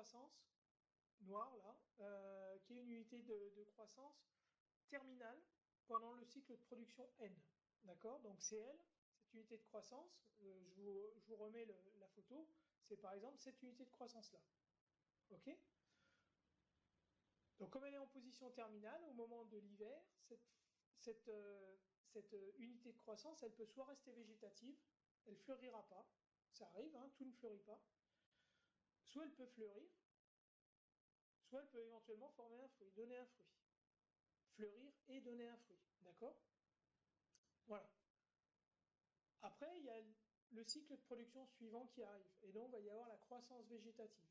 croissance, noire là, qui est une unité de croissance terminale pendant le cycle de production N. D'accord? Donc CL, cette unité de croissance, je vous remets la photo, c'est par exemple cette unité de croissance-là. Ok? Donc comme elle est en position terminale, au moment de l'hiver, cette unité de croissance, elle peut soit rester végétative, elle ne fleurira pas, ça arrive, hein, tout ne fleurit pas, soit elle peut fleurir, soit elle peut éventuellement former un fruit, donner un fruit. Fleurir et donner un fruit, d'accord? Voilà. Après, il y a le cycle de production suivant qui arrive, et donc il va y avoir la croissance végétative.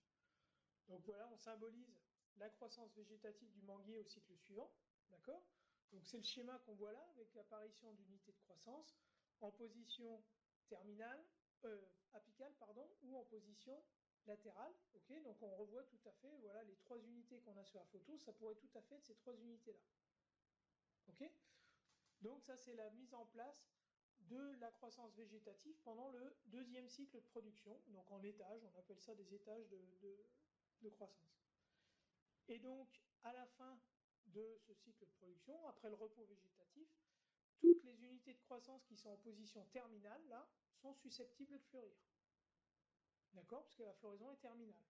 Donc voilà, on symbolise la croissance végétative du manguier au cycle suivant, d'accord? Donc c'est le schéma qu'on voit là, avec l'apparition d'unités de croissance en position terminale, apicale, pardon, ou en position latérale, ok? Donc on revoit tout à fait, voilà, les trois unités qu'on a sur la photo, ça pourrait tout à fait être ces trois unités-là, ok? Donc ça, c'est la mise en place de la croissance végétative pendant le deuxième cycle de production, donc en étage, on appelle ça des étages de croissance. Et donc, à la fin de ce cycle de production, après le repos végétatif, toutes les unités de croissance qui sont en position terminale, là, sont susceptibles de fleurir. D'accord? Parce que la floraison est terminale.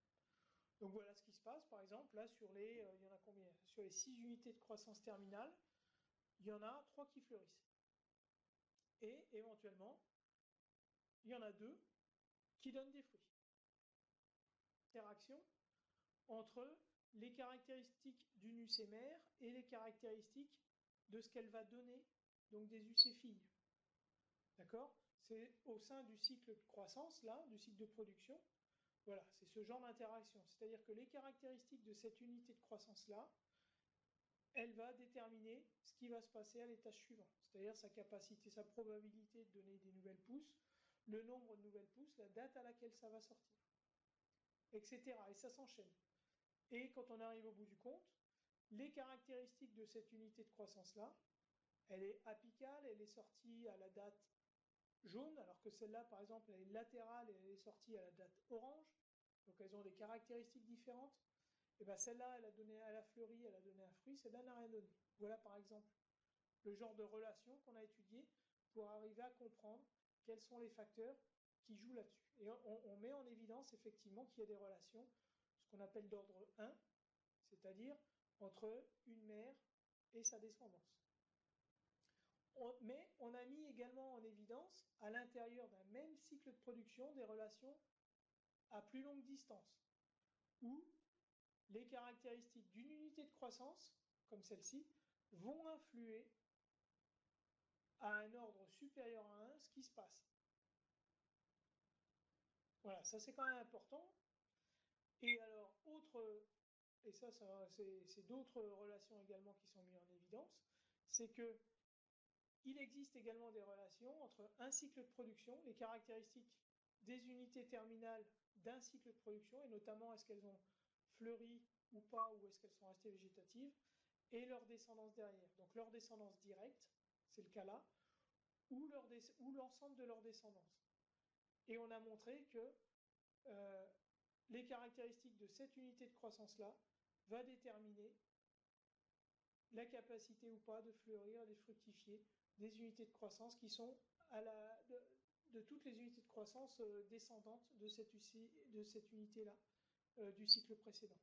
Donc voilà ce qui se passe, par exemple, là, il y en a combien? Sur les 6 unités de croissance terminale, il y en a 3 qui fleurissent. Et éventuellement, il y en a 2 qui donnent des fruits. Interaction entre les caractéristiques d'une UC-mère et les caractéristiques de ce qu'elle va donner, donc des UC-filles. D'accord? C'est au sein du cycle de croissance, là, du cycle de production. Voilà, c'est ce genre d'interaction. C'est-à-dire que les caractéristiques de cette unité de croissance-là, elle va déterminer ce qui va se passer à l'étage suivant. C'est-à-dire sa capacité, sa probabilité de donner des nouvelles pousses, le nombre de nouvelles pousses, la date à laquelle ça va sortir, etc. Et ça s'enchaîne. Et quand on arrive au bout du compte, les caractéristiques de cette unité de croissance-là, elle est apicale, elle est sortie à la date jaune, alors que celle-là, par exemple, elle est latérale et elle est sortie à la date orange. Donc elles ont des caractéristiques différentes. Et bien celle-là, elle a fleuri, elle a donné un fruit, celle-là n'a rien donné. Voilà par exemple le genre de relation qu'on a étudié pour arriver à comprendre quels sont les facteurs qui jouent là-dessus. Et on met en évidence effectivement qu'il y a des relations, ce qu'on appelle d'ordre 1, c'est-à-dire entre une mère et sa descendance. Mais on a mis également en évidence, à l'intérieur d'un même cycle de production, des relations à plus longue distance, où les caractéristiques d'une unité de croissance, comme celle-ci, vont influer à un ordre supérieur à 1 ce qui se passe. Voilà, ça c'est quand même important. Et alors, et ça c'est d'autres relations également qui sont mises en évidence, c'est que il existe également des relations entre un cycle de production, les caractéristiques des unités terminales d'un cycle de production, et notamment est-ce qu'elles ont fleuri ou pas, ou est-ce qu'elles sont restées végétatives, et leur descendance derrière. Donc leur descendance directe, c'est le cas là, ou l'ensemble de leur descendance. Et on a montré que les caractéristiques de cette unité de croissance-là va déterminer la capacité ou pas de fleurir, de fructifier des unités de croissance qui sont de toutes les unités de croissance descendantes de cette unité-là du cycle précédent.